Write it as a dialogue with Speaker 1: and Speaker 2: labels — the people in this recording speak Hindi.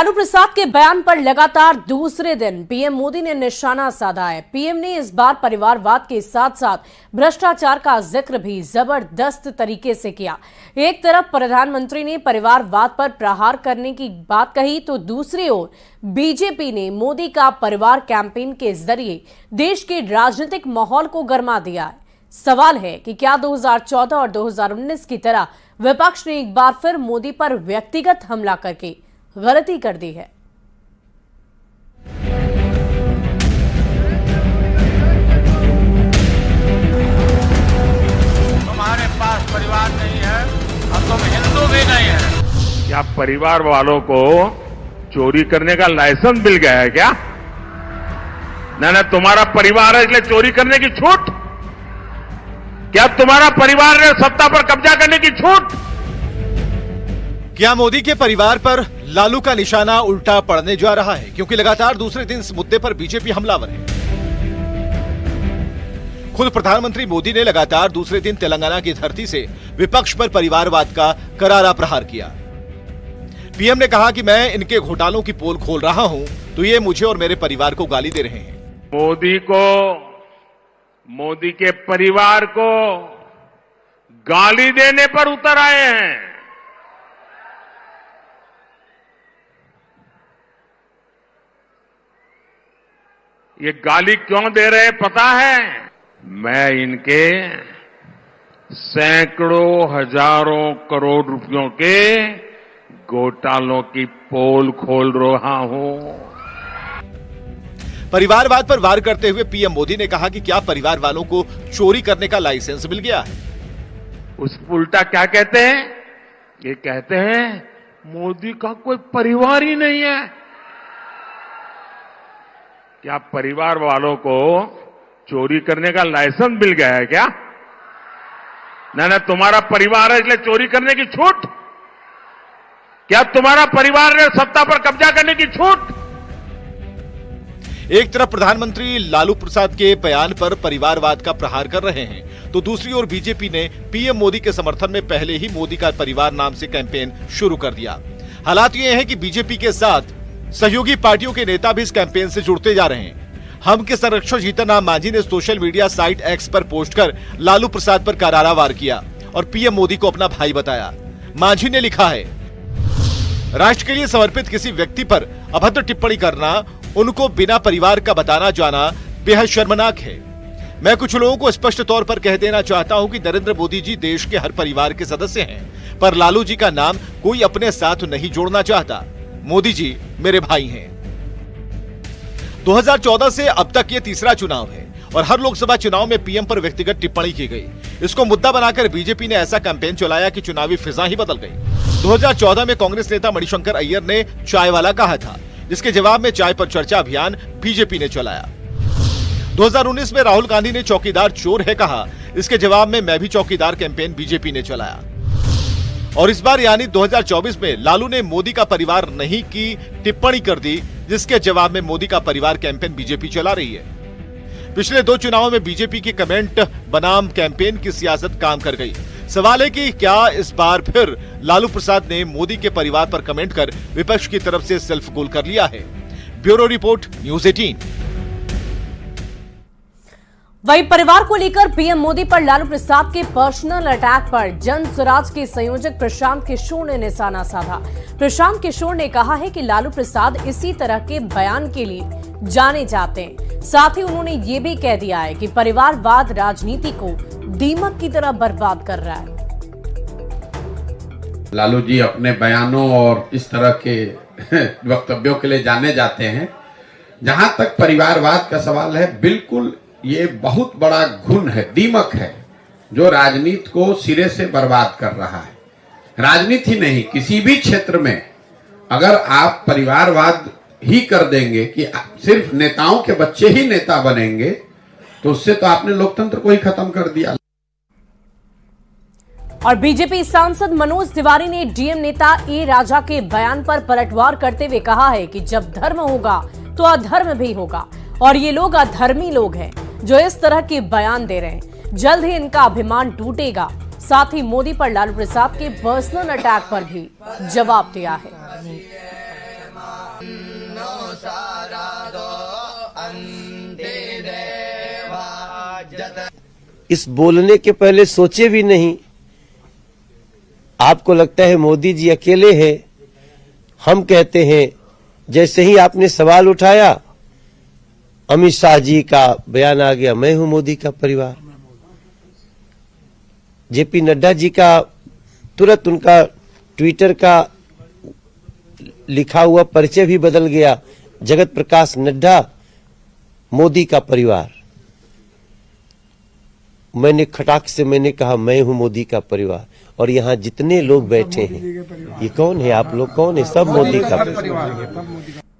Speaker 1: लालू प्रसाद के बयान पर लगातार दूसरे दिन पीएम मोदी ने निशाना साधा है। पीएम ने इस बार परिवारवाद के साथ साथ भ्रष्टाचार का जिक्र भी जबरदस्त तरीके से किया। एक तरफ प्रधानमंत्री ने परिवारवाद पर प्रहार करने की बात कही तो दूसरी ओर बीजेपी ने मोदी का परिवार कैंपेन के जरिए देश के राजनीतिक माहौल को गरमा दिया है। सवाल है कि क्या 2014 और 2019 की तरह विपक्ष ने एक बार फिर मोदी पर व्यक्तिगत हमला करके गलती कर दी है।
Speaker 2: तुम्हारे पास परिवार नहीं है और तुम हिंदू भी नहीं है।
Speaker 3: क्या परिवार वालों को चोरी करने का लाइसेंस मिल गया है क्या? ना तुम्हारा परिवार है इसलिए चोरी करने की छूट? क्या तुम्हारा परिवार ने सत्ता पर कब्जा करने की छूट?
Speaker 4: क्या मोदी के परिवार पर लालू का निशाना उल्टा पड़ने जा रहा है? क्योंकि लगातार दूसरे दिन इस मुद्दे पर बीजेपी हमलावर है। खुद प्रधानमंत्री मोदी ने लगातार दूसरे दिन तेलंगाना की धरती से विपक्ष पर परिवारवाद का करारा प्रहार किया। पीएम ने कहा कि मैं इनके घोटालों की पोल खोल रहा हूं तो ये मुझे और मेरे परिवार को गाली दे रहे हैं।
Speaker 3: मोदी के परिवार को गाली देने पर उतर आए हैं। ये गाली क्यों दे रहे हैं पता है? मैं इनके सैकड़ों हजारों करोड़ रुपयों के घोटालों की पोल खोल रहा हूं।
Speaker 4: परिवारवाद पर वार करते हुए पीएम मोदी ने कहा कि क्या परिवार वालों को चोरी करने का लाइसेंस मिल गया है?
Speaker 3: उस उल्टा क्या कहते हैं? ये कहते हैं मोदी का कोई परिवार ही नहीं है। क्या परिवार वालों को चोरी करने का लाइसेंस मिल गया है क्या? ना तुम्हारा परिवार है इसलिए चोरी करने की छूट? क्या तुम्हारा परिवार ने सत्ता पर कब्जा करने की छूट?
Speaker 4: एक तरफ प्रधानमंत्री लालू प्रसाद के बयान पर परिवारवाद का प्रहार कर रहे हैं तो दूसरी ओर बीजेपी ने पीएम मोदी के समर्थन में पहले ही मोदी का परिवार नाम से कैंपेन शुरू कर दिया। हालात ये हैं कि बीजेपी के साथ सहयोगी पार्टियों के नेता भी इस कैंपेन से जुड़ते जा रहे हैं। हम के संरक्षक जीतनराम मांझी ने सोशल मीडिया साइट एक्स पर पोस्ट कर लालू प्रसाद पर करारा वार किया और पीएम मोदी को अपना भाई बताया। मांझी ने लिखा है, राष्ट्र के लिए समर्पित किसी व्यक्ति पर अभद्र टिप्पणी करना, उनको बिना परिवार का बताना जाना बेहद शर्मनाक है। मैं कुछ लोगों को स्पष्ट तौर पर कह देना चाहता हूं कि नरेंद्र मोदी जी देश के हर परिवार के सदस्य हैं, पर लालू जी का नाम कोई अपने साथ नहीं जोड़ना चाहता। मोदी जी मेरे भाई हैं। 2014 से अब तक ये तीसरा चुनाव है और हर लोकसभा चुनाव में पीएम पर व्यक्तिगत टिप्पणी की गई। इसको मुद्दा बनाकर बीजेपी ने ऐसा कैंपेन चलाया कि चुनावी फिजा ही बदल गई। 2014 में कांग्रेस नेता मणिशंकर अय्यर ने चाय वाला कहा था, जिसके जवाब में चाय पर चर्चा अभियान बीजेपी ने चलाया। 2019 में राहुल गांधी ने चौकीदार चोर है कहा, इसके जवाब में मैं भी चौकीदार कैंपेन बीजेपी ने चलाया। और इस बार यानी 2024 में लालू ने मोदी का परिवार नहीं की टिप्पणी कर दी, जिसके जवाब में मोदी का परिवार कैंपेन बीजेपी चला रही है। पिछले दो चुनावों में बीजेपी की कमेंट बनाम कैंपेन की सियासत काम कर गई। सवाल है कि क्या इस बार फिर लालू प्रसाद ने मोदी के परिवार पर कमेंट कर विपक्ष की तरफ से सेल्फ गोल कर लिया है? Bureau report, news 18।
Speaker 1: वहीं परिवार को लेकर पीएम मोदी पर लालू प्रसाद के पर्सनल अटैक पर जन स्वराज के संयोजक प्रशांत किशोर ने निशाना साधा। प्रशांत किशोर ने कहा है कि लालू प्रसाद इसी तरह के बयान के लिए जाने जाते हैं। साथ ही उन्होंने ये भी कह दिया है कि परिवारवाद राजनीति को दीमक की तरह बर्बाद कर रहा है।
Speaker 5: लालू जी अपने बयानों और इस तरह के वक्तव्यों के लिए जाने जाते हैं। जहां तक परिवारवाद का सवाल है, बिल्कुल ये बहुत बड़ा घुन है, दीमक है, जो राजनीति को सिरे से बर्बाद कर रहा है। राजनीति ही नहीं, किसी भी क्षेत्र में अगर आप परिवारवाद ही कर देंगे कि सिर्फ नेताओं के बच्चे ही नेता बनेंगे, तो उससे तो आपने लोकतंत्र को ही खत्म कर दिया।
Speaker 1: और बीजेपी सांसद मनोज तिवारी ने डीएम नेता ए राजा के बयान पर पलटवार करते हुए कहा है कि जब धर्म होगा तो अधर्म भी होगा और ये लोग अधर्मी लोग हैं जो इस तरह के बयान दे रहे हैं। जल्द ही इनका अभिमान टूटेगा। साथ ही मोदी पर लालू प्रसाद के पर्सनल अटैक पर भी जवाब दिया है।
Speaker 6: इस बोलने के पहले सोचे भी नहीं। आपको लगता है मोदी जी अकेले हैं। हम कहते हैं जैसे ही आपने सवाल उठाया, अमित शाह जी का बयान आ गया, मैं हूं मोदी का परिवार। जेपी नड्डा जी का तुरंत उनका ट्विटर का लिखा हुआ परिचय भी बदल गया, जगत प्रकाश नड्डा, मोदी का परिवार। मैंने खटाक से मैंने कहा मैं हूं मोदी का परिवार। और यहाँ जितने लोग बैठे हैं, ये कौन है? आप लोग कौन है? सब मोदी का परिवार।